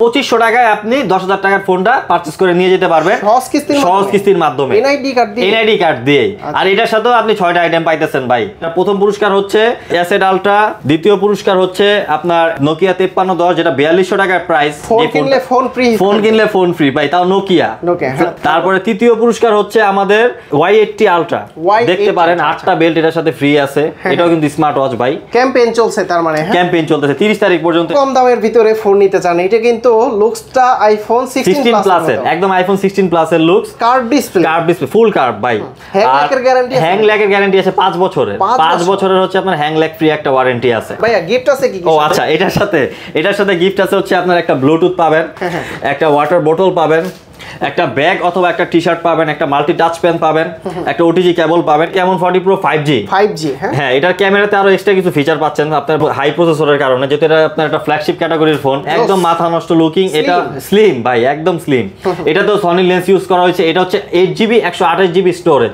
2500 টাকায় আপনি 10,000 টাকার ফোনটা পারচেজ করে নিয়ে যেতে পারবেন সহজ কিস্তির মাধ্যমে এনআইডি কার্ড দিয়ে। আর এটার সাথেও আপনি 6টা আইটেম পাইতেছেন ভাই। প্রথম পুরস্কার হচ্ছে অ্যাসেট আলট্রা, দ্বিতীয় পুরস্কার হচ্ছে আপনার নোকিয়া 5310 যেটা 4200 টাকার প্রাইস, ফোন কিনলে ফোন ফ্রি ভাই, তাও নোকিয়া। তারপরে তৃতীয় পুরস্কার হচ্ছে আমাদের Y80 আলট্রা, দেখতে পারেন 8টা বেল্ট এটার সাথে ফ্রি আছে। এটাও কিন্তু স্মার্ট ওয়াচ ভাই, ক্যাম্পেইন চলছে, তার মানে ক্যাম্পেইন চলতেছে 30 তারিখ পর্যন্ত। কম দামের ভিতরে ফোন নিতে চান, এটা কিন্তু লুকসটা আইফোন 16 প্লাস এর, একদম আইফোন 16 প্লাস এর looks. Curve display full curve ভাই। হ্যাং ল্যাগের গ্যারান্টি আছে 5 বছরের। 5 বছরের হচ্ছে আপনার হ্যাং ল্যাগ ফ্রি একটা ওয়ারেন্টি আছে। ভাইয়া গিফট আছে কি? ও আচ্ছা, এটার সাথে গিফট আছে হচ্ছে আপনার একটা ব্লুটুথ পাবেন, একটা ওয়াটার বোতল পাবেন, একটা ব্যাগ অথবা একটা টি-শার্ট পাবেন, একটা মাল্টি টাচ পেন পাবেন, একটা ওটিজি কেবল পাবেন। কেমন 40 প্রো 5G। হ্যাঁ, এটার ক্যামেরাতে আরো এক্সট্রা কিছু ফিচার পাচ্ছেন আপনার হাই প্রসেসরের কারণে, যেহেতু এটা আপনার একটা ফ্ল্যাগশিপ ক্যাটাগরির ফোন। একদম মাথা নষ্ট লুকিং, এটা স্লিম ভাই, একদম স্লিম। এটা তো সনি লেন্স ইউজ করা হয়েছে। এটা হচ্ছে 8GB 128GB স্টোরেজ।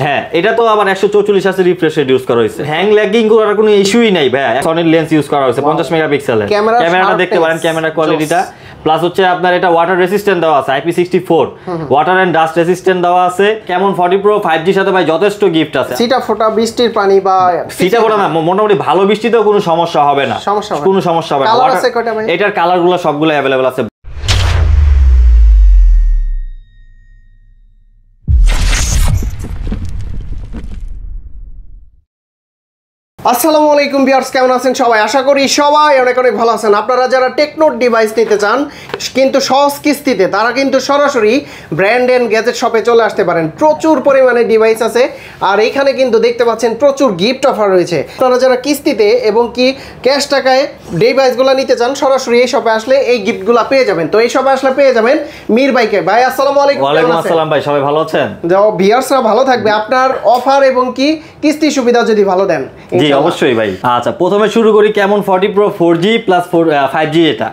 হ্যাঁ, এটা তো আবার 144Hz রিফ্রেশ রেট ইউজ করা হয়েছে। হ্যাং ল্যাগিং করার কোনো ইস্যুই নাই ভাই। সনি লেন্স ইউজ করা হয়েছে 50 মেগাপিক্সেলের। ক্যামেরাটা দেখতে পারেন, ক্যামেরা কোয়ালিটিটা। প্লাস হচ্ছে আপনার এটা ওয়াটার রেসিস্ট্যান্ট দেওয়া আছে, IP64 water and dust resistant দেওয়া আছে। কেমন 40 প্রো 5G সাথে ভাই যথেষ্ট গিফট আছে। সিটা ফোটা বৃষ্টির পানি বা সিটা ফোটা না, মোটামুটি ভালো বৃষ্টিতেও কোনো সমস্যা হবে না, কোনো সমস্যা হবে না। এটার কালারগুলো সবগুলো অ্যাভেলেবল আছে। আসসালামু আলাইকুম ভিউয়ার্স, কেমন আছেন সবাই? আশা করি সবাই অনেক ভালো আছেন। আপনারা যারা টেকনোর ডিভাইস নিতে চান কিন্তু সহজ কিস্তিতে, তারা কিন্তু সরাসরি ব্র্যান্ড এন্ড গ্যাজেট শপে চলে আসতে পারেন। প্রচুর পরিমাণে ডিভাইস আছে, আর এইখানে কিন্তু দেখতে পাচ্ছেন প্রচুর গিফট অফার রয়েছে। আপনারা যারা কিস্তিতে এবং কি ক্যাশ টাকায় ডিভাইসগুলো নিতে চান, সরাসরি এই শপে আসলে এই গিফটগুলো পেয়ে যাবেন। তো এই শপে আসলে পেয়ে যাবেন মীর ভাইকে। ভাই আসসালামু আলাইকুম। ওয়ালাইকুম আসসালাম ভাই, সবাই ভালো আছেন? ভিউয়ার্সরা ভালো থাকবে। আপনার অফার এবং কি কিস্তি সুবিধা যদি ভালো দেন। অবশ্যই ভাই। আচ্ছা, প্রথমে শুরু করি কেমন 40 প্রো 4G প্লাস 5G। এটা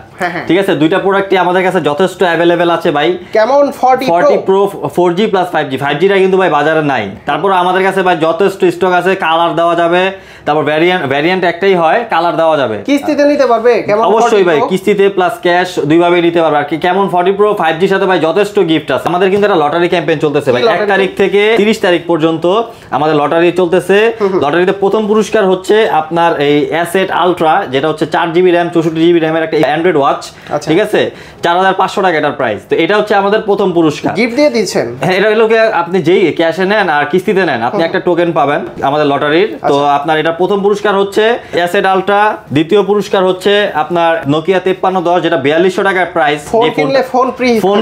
ঠিক আছে, দুইটা প্রোডাক্টই আমাদের কাছে যথেষ্ট অ্যাভেলেবেল আছে ভাই। কেমন 40 প্রো 4G প্লাস 5Gটা কিন্তু ভাই বাজারে নাই। তারপর আমাদের কাছে ভাই যথেষ্ট স্টক আছে, কালার দেওয়া যাবে। তারপর ভ্যারিয়েন্ট একটাই হয়, কালার দেওয়া যাবে। কিস্তিতে নিতে পারবে? অবশ্যই ভাই, কিস্তিতে প্লাস ক্যাশ দুইভাবে নিতে পারবে। আর কি কেমন 40 প্রো 5G সাথে ভাই যথেষ্ট গিফট আছে। আমাদের কিন্তু একটা লটারি ক্যাম্পেইন চলতেছে ভাই, 1 তারিখ থেকে 30 তারিখ পর্যন্ত আমাদের লটারি চলতেছে। লটারিতে প্রথম পুরস্কার হচ্ছে আপনার এই অ্যাসেট আলট্রা, যেটা হচ্ছে 4GB র্যাম 64GB র্যামের একটা অ্যান্ড্রয়েড ওয়াচ। ঠিক আছে, 4500 টাকা এটার প্রাইস। তো এটা হচ্ছে আমাদের প্রথম পুরস্কার, গিফট দিয়ে দিচ্ছেন। এটা হলো আপনি যেই ক্যাশে নেন আর কিস্তিতে নেন, আপনি একটা টোকেন পাবেন আমাদের লটারির। তো আপনার এটা প্রথম পুরস্কার হচ্ছে অ্যাসেট আলট্রা, দ্বিতীয় পুরস্কার হচ্ছে আপনার নোকিয়া 5310 যেটা 4200 টাকার প্রাইস। ফোন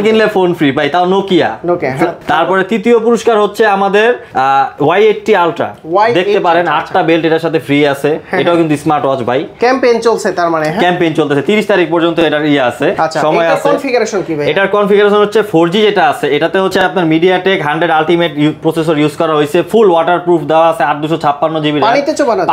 কিনলে ফোন ফ্রি ভাই, তাও নোকিয়া। তারপরে তৃতীয় পুরস্কার হচ্ছে আমাদের Y80 আলট্রা, দেখতে পারেন 8টা বেল্ট এটার সাথে ফ্রি আছে। এটাও কিন্তু স্মার্ট ওয়াচ ভাই, ক্যাম্পেইন চলছে, তার মানে ক্যাম্পেইন চলতেছে 30 তারিখ পর্যন্ত এটার আছে, সময় আছে। কনফিগারেশন কি ভাই? এটার কনফিগারেশন হচ্ছে 4G যেটা আছে, এটাতে হচ্ছে আপনার MediaTek 100 আলটিমেট প্রসেসর ইউজ করা হয়েছে। ফুল ওয়াটারপ্রুফ দেওয়া আছে, 8256GB র্যাম।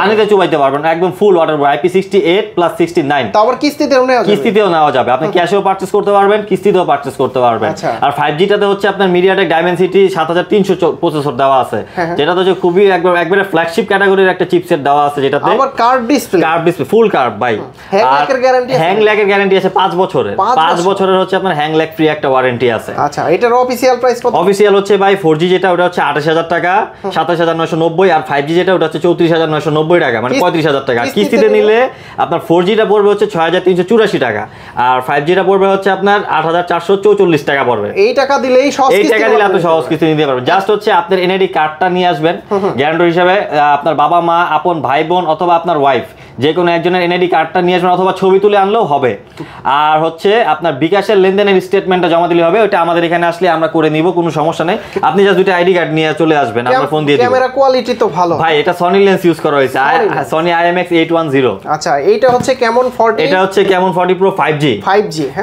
পানিতে চুবাইতে পারবেন না, একদম ফুল ওয়াটারপ্রুফ, IP68 প্লাস 69। তারপর কিস্তিতেও নেওয়া যাবে। আপনি ক্যাশেও পারচেজ করতে পারবেন, কিস্তিতেও পারচেজ করতে পারবেন। আর 5Gটাতে হচ্ছে আপনার MediaTek Dimensity 7300 প্রসেসর দেওয়া আছে, যেটা হচ্ছে খুবই একবারে ফ্ল্যাগশিপ ক্যাটাগরির একটা চিপসেট দেওয়া আছে, যেটাতে আবার কার্ভ ডিসপ্লে ফুল কার্ভ ভাই। হ্যাং ল্যাগের গ্যারান্টি আছে 5 বছরের। 5 বছরের হচ্ছে আপনার হ্যাং ল্যাগ ফ্রি একটা ওয়ারেন্টি আছে। আচ্ছা, এটার অফিশিয়াল প্রাইস কত? অফিশিয়াল হচ্ছে ভাই 4G যেটা ওটা হচ্ছে 28000 টাকা, 27990। আর 5G যেটা ওটা হচ্ছে 34990 টাকা, মানে 35000 টাকা। কিস্তিতে নিলে আপনার 4Gটা পড়বে হচ্ছে 6384 টাকা, আর 5Gটা পড়বে হচ্ছে আপনার 8444 টাকা পড়বে। এই টাকা দিলেই আপনি সহজ কিস্তি নিতে পারবেন। জাস্ট হচ্ছে আপনার এনআইডি কার্ডটা নিয়ে আসবেন গ্যারান্টি হিসেবে। আপনার বাবা মা, আপন ভাই বোন অথবা আপনার ওয়াইফ, যে কোনো একজনের এনআইডি কার্ডটা নিয়ে আসবেন, অথবা ছবি তুলে আনলেও হবে। আর হচ্ছে আপনার বিকাশের লেনদেনের স্টেটমেন্টটা জমা দিলে হবে। ওটা আমাদের এখানে আসলে আমরা করে নিব, কোনো সমস্যা নেই। আপনি জাস্ট দুটো আইডি কার্ড নিয়ে চলে আসবেন, আমরা ফোন দিয়ে দিব। ক্যামেরা কোয়ালিটি তো ভালো ভাই, এটা সনি লেন্স ইউজ করা হয়েছে, সনি IMX 810। আচ্ছা, এইটা হচ্ছে কেমন 40? এটা হচ্ছে কেমন 40 প্রো 5G।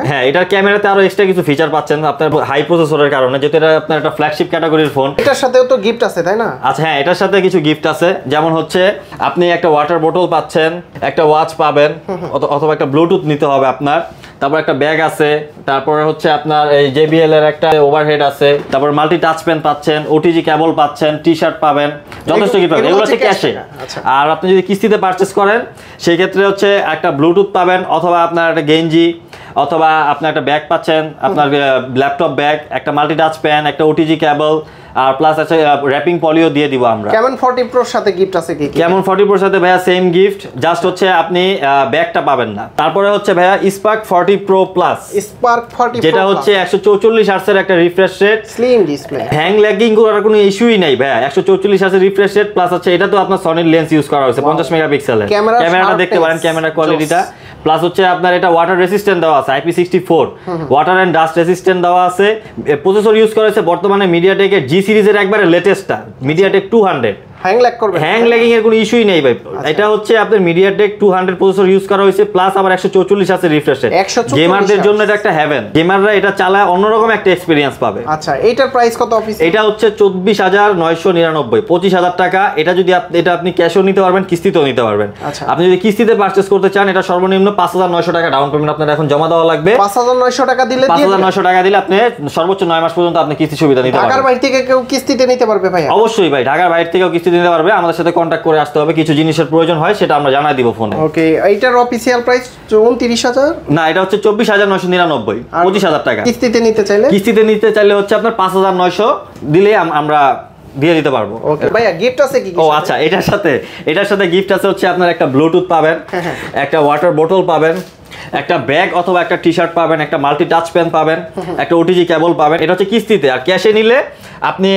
হ্যাঁ, এটার ক্যামেরাতে আরো এক্সট্রা কিছু ফিচার পাচ্ছেন আপনার হাই প্রসেসরের কারণে, যেহেতু এটা আপনার একটা ফ্ল্যাগশিপ ক্যাটাগরির ফোন। এটার সাথেও তো গিফট আছে, তাই না? আচ্ছা হ্যাঁ, এটার সাথে কিছু গিফট আছে, যেমন হচ্ছে আপনি একটা ওয়াটার বোতল পাচ্ছেন, একটা ওয়াচ পাবেন, অথবা একটা ব্লুটুথ নিতে হবে আপনার। তারপর একটা ব্যাগ আছে, তারপরে হচ্ছে আপনার এই JBL এর একটা ওভারহেড আছে, তারপর মাল্টি টাচ পেন পাচ্ছেন, ওটিজি কেবল পাচ্ছেন, টি-শার্ট পাবেন, যথেষ্ট গিফট পাবেন। এগুলো হচ্ছে ক্যাশে। আর আপনি যদি কিস্তিতে পারচেজ করেন সেই ক্ষেত্রে হচ্ছে একটা ব্লুটুথ পাবেন, অথবা আপনার একটা গেঞ্জি, অথবা আপনি একটা ব্যাগ পাচ্ছেন, আপনার ল্যাপটপ ব্যাগ, একটা মাল্টি টাচ প্যান, একটা ওটিজি কেবল, আর প্লাস আছে র্যাপিং পলিও দিয়ে দিব আমরা। Camon 40 Pro এর সাথে গিফট আছে কি কি? Camon 40 Pro এর সাথে ভাইয়া সেম গিফট, জাস্ট হচ্ছে আপনি ব্যাগটা পাবেন না। তারপরে হচ্ছে ভাইয়া Spark 40 Pro Plus, Spark 40 Pro যেটা হচ্ছে 144 হার্টজ এর একটা refresh rate, slim display, hang lagging করার কোনো ইস্যুই নাই ভাইয়া। 144 হার্টজ এর রিফ্রেশ রেট, প্লাস হচ্ছে এটা তো আপনার সনির লেন্স ইউজ করা হয়েছে 50 মেগাপিক্সেলের। ক্যামেরাটা দেখতে পারেন, ক্যামেরা কোয়ালিটিটা। প্লাস হচ্ছে আপনার এটা ওয়াটার রেসিস্ট্যান্ট দেওয়া আছে, IP64 water and dust resistant দেওয়া আছে। প্রসেসর ইউজ করা হয়েছে বর্তমানে মিডিয়াটেকের জি সিরিজের একবারে লেটেস্টটা, মিডিয়াটেক 200। হ্যাং ল্যাগ করবে, হ্যাং ল্যাগিং এর কোনো ইস্যুই নেই ভাই। এটা হচ্ছে আপনার মিডিয়াটেক 200 প্রসেসর ইউজ করা হয়েছে, প্লাস আবার 144 হার্টজ রিফ্রেশ রেট। গেমারদের জন্য এটা একটা হেভেন, গেমাররা এটা চালায় অন্যরকম একটা এক্সপেরিয়েন্স পাবে। আচ্ছা, এইটার প্রাইস কত অফিস? এটা হচ্ছে 24,999, 25,000 টাকা। এটা যদি এটা আপনি ক্যাশও নিতে পারবেন, কিস্তিতেও নিতে পারবেন। আপনি যদি কিস্তিতে পারচেজ করতে চান, এটা সর্বনিম্ন 5,900 টাকা ডাউন পেমেন্ট আপনার এখন জমা দেওয়া লাগবে। 5,900 টাকা দিলে 5,900 টাকা দিলে আপনি সর্বোচ্চ 9 মাস পর্যন্ত আপনি কিস্তি সুবিধা নিতে পারবেন। ঢাকার বাইরে থেকে কেউ কিস্তিতে নিতে পারবে ভাই? অবশ্যই ভাই, ঢাকার বাইরে থেকেও কিস্তি নিতে পারবে। আমাদের সাথে কন্টাক্ট করে আসতে হবে, কিছু জিনিসের প্রয়োজন হয় সেটা আমরা জানাই দিব ফোনে। ওকে, এইটার অফিশিয়াল প্রাইস 29,000? না, এটা হচ্ছে 24,999, 25,000 টাকা। কিস্তিতে নিতে চাইলে হচ্ছে আপনার 5,900 দিলে আমরা দিয়ে দিতে পারবো। ওকে ভাইয়া, গিফট আছে কি কি? ও আচ্ছা, এটার সাথে গিফট আছে হচ্ছে আপনার একটা ব্লুটুথ পাবেন, একটা ওয়াটার বোতল পাবেন, একটা ব্যাগ অথবা একটা টি শার্ট পাবেন, একটা মাল্টি টাচ পেন পাবেন, একটা ওটিজি কেবল পাবেন। এটা হচ্ছে কিস্তিতে। আর ক্যাশে নিলে আপনি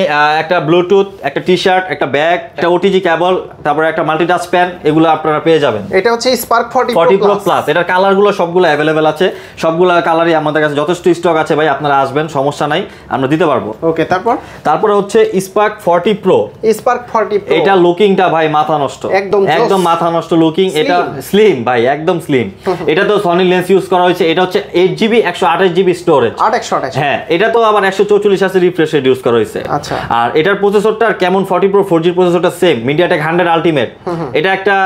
একটা ব্লুটুথ, একটা টি শার্ট, একটা ব্যাগ, একটা ওটিজি কেবল, তারপরে একটা মাল্টি টাচ পেন, এগুলো আপনারা পেয়ে যাবেন। এটা হচ্ছে Spark 40 Pro Plus। এটার কালারগুলো সবগুলো অ্যাভেলেবেল আছে, সবগুলো কালারই আমাদের কাছে যথেষ্ট স্টক আছে ভাই। আপনারা আসবেন, সমস্যা নাই, আমরা দিতে পারবো। ওকে, তারপরে হচ্ছে Spark 40 Pro। এটা লুকিংটা ভাই মাথা নষ্ট, একদম মাথা নষ্ট লুকিং। এটা স্লিম ভাই, একদম স্লিম। এটা তো সনি লেন্স ইউজ করা হয়েছে। এটা হচ্ছে 8GB 128GB স্টোরেজ। হ্যাঁ, এটা তো আবার 144 হার্জ রিফ্রেশ রেট ইউজ করা হয়েছে। আচ্ছা, আর এটার প্রসেসরটা Camon 40 Pro 4G প্রসেসরটা সেম, MediaTek 100 আলটিমেট। এটা একটা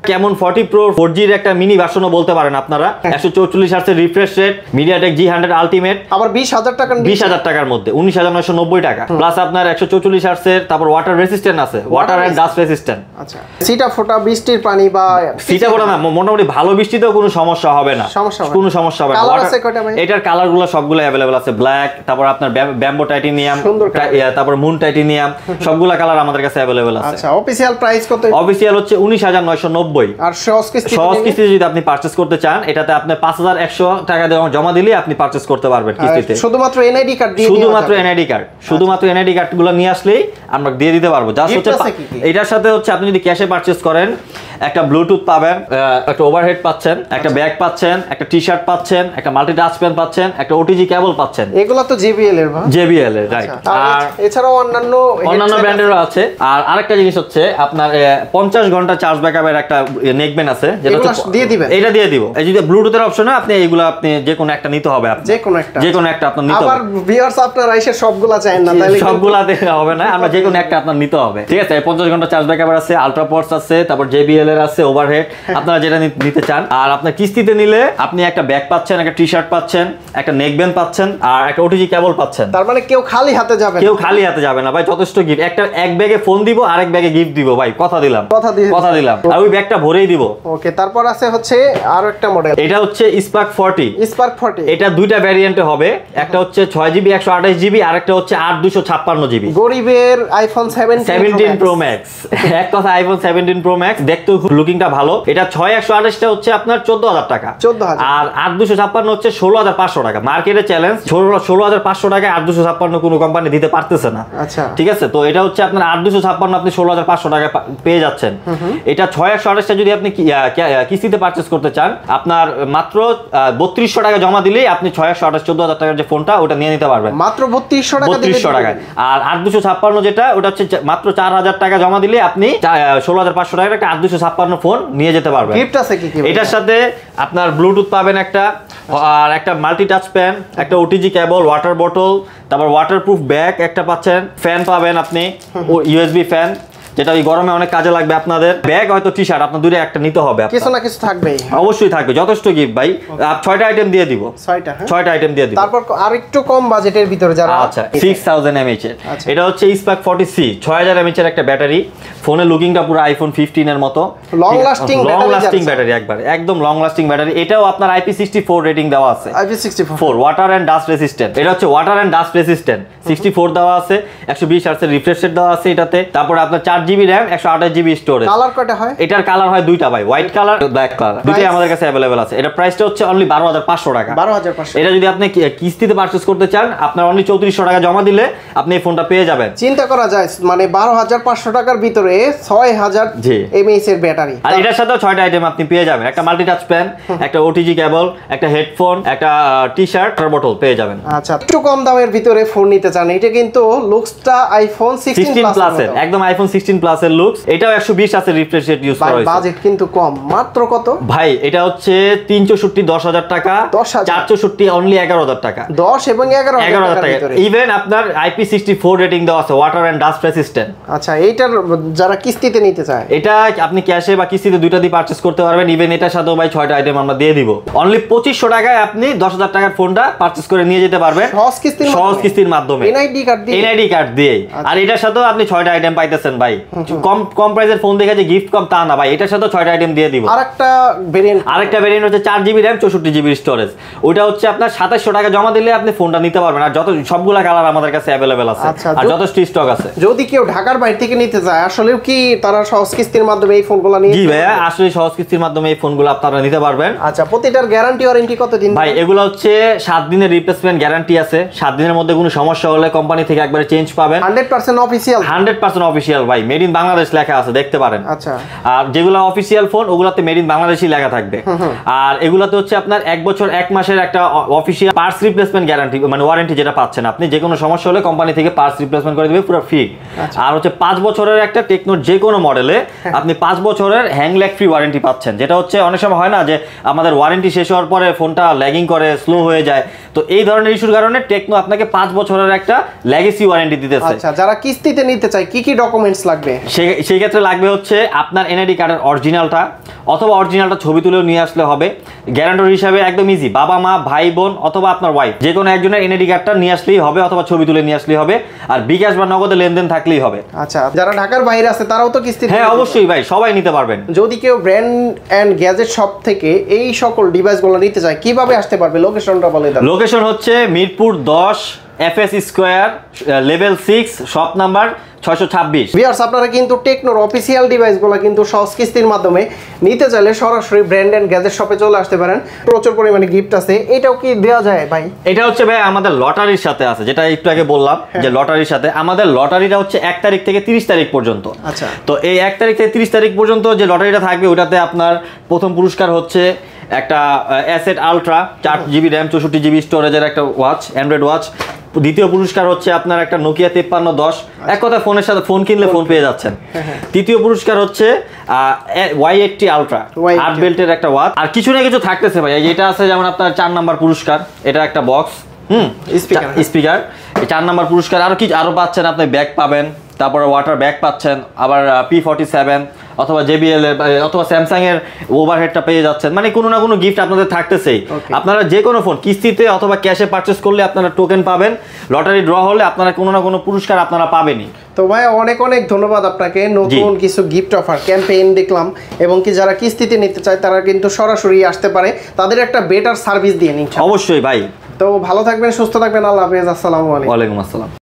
Camon 40 Pro 4G এর একটা মিনি ভার্সনও বলতে পারেন আপনারা। 144 hertz refresh rate, MediaTek G100 ultimate, আবার 20,000 টাকার মধ্যে 19,990 টাকা। প্লাস আপনার 144 হার্জ এর, তারপর ওয়াটার রেসিস্ট্যান্ট আছে, ওয়াটার এন্ড ডাস্ট রেসিস্ট্যান্ট। আচ্ছা, সিটা ফোটা বৃষ্টির পানি বা সিটা ফোটা না, মোটামুটি ভালো বৃষ্টিতেও কোনো সমস্যা হবে না, কোনো সমস্যা হবে না। এটার কালারগুলো সবগুলো अवेलेबल আছে, ব্ল্যাক, তারপর আপনার ব্যাম্বো টাইটেনিয়াম, তারপর মুন টাইটেনিয়াম, সবগুলো কালার আমাদের কাছে अवेलेबल আছে। আচ্ছা, অফিশিয়াল প্রাইস কত? অফিশিয়াল হচ্ছে 19,990। আর সহজ কিস্তিতে যদি আপনি পারচেজ করতে চান, এটাতে আপনি 5,100 টাকা জমা দিলে আপনি পারচেজ করতে পারবেন কিস্তিতে। শুধুমাত্র এনআইডি কার্ড গুলো নিয়ে আসলেই আমরা দিয়ে দিতে পারবো। জাস্ট হচ্ছে এটার সাথে হচ্ছে আপনি যদি ক্যাশে পারচেজ করেন, একটা ব্লুটুথ পাবেন, একটা ওভারহেড পাচ্ছেন, একটা ব্যাগ পাচ্ছেন, একটা টি শার্ট পাচ্ছেন, একটা মাল্টি টাচ পেন পাচ্ছেন, একটা ওটিজি কেবল পাচ্ছেন। এগুলো তো JBL এর, রাইট। আর এছাড়াও অন্যান্য ব্র্যান্ডেরও আছে। আর আরেকটা জিনিস হচ্ছে আপনার 50 ঘন্টা চার্জ ব্যাকআপের একটা নেকব্যান্ড আছে, যেটা দিয়ে দিবেন। এটা দিয়ে দিব। এই যদি ব্লুটুথের অপশনে আপনি এইগুলো আপনি যে কোনো একটা নিতে হবে, আপনি যে কোনো একটা আপনার নিতে হবে। আবার ভিউয়ার্স আপনারা এসে সবগুলা চান না, তাহলে সবগুলা দেখে হবে না, আমরা যে কোনো একটা আপনার নিতে হবে, ঠিক আছে? 50 ঘন্টা চার্জ ব্যাকআপ আছে, আলট্রা পোর্টস আছে, তারপর JBL এর আছে, ওভারহেড, আপনারা যেটা নিতে চান। আর আপনার কিস্তিতে নিলে আপনি একটা ব্যাগ পাচ্ছেন, একটা টি শার্ট পাচ্ছেন, একটা নেকব্যান্ড পাচ্ছেন, আর একটা ওটিজি কেবল পাচ্ছেন। তার মানে কেউ খালি হাতে যাবে না ভাই, যথেষ্ট গিফট। এক ব্যাগে ফোন দিব, আরেক ব্যাগে গিফট দিব ভাই, কথা দিলাম। আর ওই ব্যাগটা ভরেই দিব। ওকে, তারপর আছে হচ্ছে আরো একটা মডেল, এটা হচ্ছে Spark 40। এটা দুইটা ভ্যারিয়েন্টে হবে, একটা হচ্ছে 6GB 128GB, আর একটা হচ্ছে 8/256GB। গরিবের iPhone 17 Pro Max। এক কথা, iPhone 17 Pro Max দেখতে লুকিংটা ভালো। এটা 6/128টা হচ্ছে আপনার 14,000 টাকা, আর 8/256 হচ্ছে 16,500 টাকা। মার্কেটে চ্যালেঞ্জ, 16,500 টাকায় 8/256 কোনো কোম্পানি দিতে পারতেছে না। আচ্ছা, ঠিক আছে? তো এটা হচ্ছে আপনার 8/256 আপনি 16,500 টাকায় পেয়ে যাচ্ছেন। এটা 6/128টা যদি আপনি কিস্তিতে পারচেজ করতে চান, আপনার মাত্র 3200 টাকা জমা দিলেই আপনি 6/128 14,000 টাকার যে ফোনটা ওটা নিয়ে নিতে পারবেন, মাত্র 3200 টাকা। আর 8/256 যেটা, ওটা হচ্ছে মাত্র 4,000 টাকা জমা দিলে আপনি 16,500 টাকার একটা 8/256 ফোন নিয়ে যেতে পারবেন। গিফট আছে কি? এটার সাথে আপনার ব্লুটুথ পাবেন একটা, আর একটা মাল্টি টাচ প্যান, একটা ওটিজি কেবল, ওয়াটার বোতল, তারপর ওয়াটারপ্রুফ ব্যাগ একটা পাচ্ছেন, ফ্যান পাবেন আপনি, USB ফ্যান, যেটা ওই গরমে অনেক কাজে লাগবে আপনাদের। ব্যাগ হয়তো টি শার্ট আপনার দূরে একটা নিতে হবে, কিছু না কিছু থাকবে, অবশ্যই থাকবে, যথেষ্ট গিফট ভাই। 6টা আইটেম দিয়ে দিব, 6টা আইটেম দিয়ে দিব। তারপর আরেকটু কম বাজেটের ভিতরে যারা, আচ্ছা 6000 mAh এর, এটা হচ্ছে স্পার্ক 40C 6000 mAh এর একটা ব্যাটারি। ফোনের লুকিংটা পুরো আইফোন 15 এর মতো, লং লাস্টিং ব্যাটারি, একদম লং লাস্টিং ব্যাটারি। এটাও আপনার IP64 রেটিং দেওয়া আছে, IP64 water and dust resistant. এটা হচ্ছে ওয়াটার এন্ড ডাস্ট রেসিস্ট্যান্ট, 64 দেওয়া আছে, 120 Hz এর রিফ্রেশ রেট দেওয়া আছে এটাতে। তারপরে আপনার 4GB RAM, 128GB storage. Colour কয়টা হয়? এটার কালার হয় দুইটা ভাই, হোয়াইট কালার, ব্ল্যাক কালার, দুটোই আমাদের কাছে अवेलेबल আছে। এটা প্রাইসটা হচ্ছে অনলি 12500 টাকা। 12500। এটা যদি আপনি কিস্তিতে পারচেজ করতে চান, আপনার অনলি 3400 টাকা জমা দিলে আপনি এই ফোনটা পেয়ে যাবেন। চিন্তা করা যায়, মানে 12500 টাকার ভিতরে 6000 mAh এর ব্যাটারি। আর এটার সাথে 6টা আইটেম আপনি পেয়ে যাবেন, একটা মাল্টি টাচ পেন, একটা OTG কেবল, একটা হেডফোন, একটা টি-শার্ট, ওয়াটার বটল পেয়ে যাবেন। আচ্ছা, একটু কম দামের ভিতরে ফোন নিতে চান, এটা কিন্তু লুকসটা আইফোন 16 প্লাস এর, একদম আইফোন 16 প্লাস এর লুকস। এটাও 120 Hz এর রিফ্রেশ রেট ইউজ করা হয়েছে। বাজেট কিন্তু কম, মাত্র কত ভাই? এটা হচ্ছে 364 10000 টাকা, 464 অনলি 11000 টাকা। 10 এবং 11000 টাকা। ইভেন আপনার IP64 রেটিং দেওয়া আছে, ওয়াটার এন্ড ডাস্ট রেসিস্ট্যান্ট। আচ্ছা, এইটার যারা কিস্তিতে নিতে চায়, এটা আপনি ক্যাশে বা কিস্তিতে দুইটা দিয়ে পারচেজ করতে পারবেন। ইভেন এটার সাথেও ভাই 6টা আইটেম আমরা দিয়ে দিব। অনলি 2500 টাকায় আপনি 10000 টাকার ফোনটা পারচেজ করে নিয়ে যেতে পারবেন সহজ কিস্তির মাধ্যমে, এনআইডি কার্ড দিয়ে। আর এটার সাথেও আপনি 6টা আইটেম পাইতেছেন ভাই। কম প্রাইসের ফোন দেখে যে গিফট কম তা না ভাই, এটার সাথেও 6টা আইটেম দিয়ে দিব। আরেকটা ভেরিয়েন্ট হচ্ছে 4GB RAM 64GB স্টোরেজ। ওটা হচ্ছে আপনার 2700 টাকা জমা দিলে আপনি ফোনটা নিতে পারবেন। আর যত সবগুলা কালার আমাদের কাছে अवेलेबल আছে, আর যথেষ্ট স্টক আছে। যদি কেউ ঢাকার বাইরে থেকে নিতে চায়, আসলে কি তারা সহজ কিস্তির মাধ্যমে এই ফোনগুলো নিয়ে? জি ভাইয়া, আসলে সহজ কিস্তির মাধ্যমে এই ফোনগুলো আপনারা নিতে পারবেন। আচ্ছা, প্রতিটার গ্যারান্টি ওয়ারেন্টি কতদিন ভাই? এগুলো হচ্ছে 7 দিনের রিপ্লেসমেন্ট গ্যারান্টি আছে। 7 দিনের মধ্যে কোনো সমস্যা হলে কোম্পানি থেকে একবারে চেঞ্জ পাবেন। 100% অফিশিয়াল, 100% অফিশিয়াল ভাই, মেড ইন বাংলাদেশ লেখা আছে, দেখতে পারেন। আচ্ছা, আর যেগুলো অফিশিয়াল ফোন ওগুলাতে মেড ইন বাংলাদেশই লেখা থাকবে। আর এগুলাতে হচ্ছে আপনার 1 বছর 1 মাসের একটা অফিশিয়াল পার্টস রিপ্লেসমেন্ট গ্যারান্টি, মানে ওয়ারেন্টি যেটা পাচ্ছেন আপনি, যে কোনো সমস্যা হলে কোম্পানি থেকে পার্টস রিপ্লেসমেন্ট করে দিবে পুরো ফ্রি। আর হচ্ছে 5 বছরের একটা টেকনোর যে কোনো মডেলে আপনি 5 বছরের হ্যাং ল্যাগ ফ্রি ওয়ারেন্টি পাচ্ছেন। যেটা হচ্ছে অনেক সময় হয় না যে আমাদের ওয়ারেন্টি শেষ হওয়ার পরে ফোনটা ল্যাগিং করে, স্লো হয়ে যায়, তো এই ধরনের ইস্যুর কারণে টেকনো আপনাকে 5 বছরের একটা লেগেসি ওয়ারেন্টি দিতেছে। আচ্ছা, যারা কিস্তিতে নিতে চায় কি কি ডকুমেন্টস লাগবে? সেই ক্ষেত্রে লাগবে হচ্ছে আপনার এনআইডি কার্ডের অরিজিনালটা, অথবা অরিজিনালটা ছবি তুলেও নিয়ে আসলে হবে। গ্যারান্টর হিসাবে একদম ইজি, বাবা মা ভাই বোন অথবা আপনার ওয়াইফ, যে কোনো একজনের এনআইডি কার্ডটা নিয়ে আসলেই হবে, অথবা ছবি তুলে নিয়ে আসলেই হবে। আর বিকাশ বা নগদে লেনদেন থাকলেই হবে। আচ্ছা, যারা ঢাকার বাইরে আছে তারাও তো কিস্তিতে? হ্যাঁ অবশ্যই ভাই, সবাই নিতে পারবেন। যদি কেউ ব্র্যান্ড এন্ড গ্যাজেট শপ থেকে এই সকল ডিভাইসগুলো নিতে চায়, কিভাবে আসতে পারবে? লোকেশনটা বলে দাও। লোকেশন হচ্ছে Mirpur 10 FS square level 6 shop number 626। Viewers, আপনারা কিন্তু টেকনোর অফিশিয়াল ডিভাইসগুলো কিন্তু সহজ কিস্তির মাধ্যমে নিতে চাইলে সরাসরি ব্র্যান্ড এন্ড গ্যাজেট শপে চলে আসতে পারেন। প্রচুর পরিমাণে গিফট আছে। এটাও কি দেওয়া যায় ভাই? এটা হচ্ছে ভাই আমাদের লটারির সাথে আছে, যেটা একটু আগে বললাম যে লটারির সাথে। আমাদের লটারিটা হচ্ছে 1 তারিখ থেকে 30 তারিখ পর্যন্ত। আচ্ছা, তো এই 1 তারিখ থেকে 30 তারিখ পর্যন্ত যে লটারিটা থাকবে, ওটাতে আপনার প্রথম পুরস্কার হচ্ছে একটা asset ultra 4GB RAM 64GB স্টোরেজের একটা ওয়াচ, অ্যান্ড্রয়েড ওয়াচ। দ্বিতীয় পুরস্কার হচ্ছে আপনার একটা নোকিয়া 5310, এক কথা ফোনের সাথে ফোন কিনলে ফোন পেয়ে যাচ্ছেন। তৃতীয় পুরস্কার হচ্ছে Y80 আলট্রা 8 বেল্টের একটা ওয়াচ। আর কিছু না কিছু থাকতেছে ভাই, এটা আছে যেমন আপনার 4 নাম্বার পুরস্কার, এটা একটা বক্স, স্পিকার 4 নাম্বার পুরস্কার। আরো পাচ্ছেন আপনি ব্যাগ পাবেন, তারপরে ওয়াটার ব্যাগ পাচ্ছেন, আবার P47 অথবা JBL এর অথবা স্যামসাং এর ওভারহেডটা পেয়ে যাচ্ছেন। মানে কোনো না কোনো গিফট আপনাদের থাকতেছেই। আপনারা যে কোনো ফোন কিস্তিতে অথবা ক্যাশে পারচেজ করলে আপনারা টোকেন পাবেন, লটারি ড্র হলে আপনারা কোনো না কোনো পুরস্কার আপনারা পাবেনই। তো ভাই অনেক অনেক ধন্যবাদ আপনাকে। নতুন কিছু গিফট অফার ক্যাম্পেইন দেখলাম, এবং কি যারা কিস্তিতে নিতে চায় তারা কিন্তু সরাসরি আসতে পারে, তাদের একটা বেটার সার্ভিস দিয়ে নিন। অবশ্যই ভাই। তো ভালো থাকবেন, সুস্থ থাকবেন, আল্লাহ হাফেজ, আসসালামু আলাইকুম। ওয়ালাইকুম আসসালাম।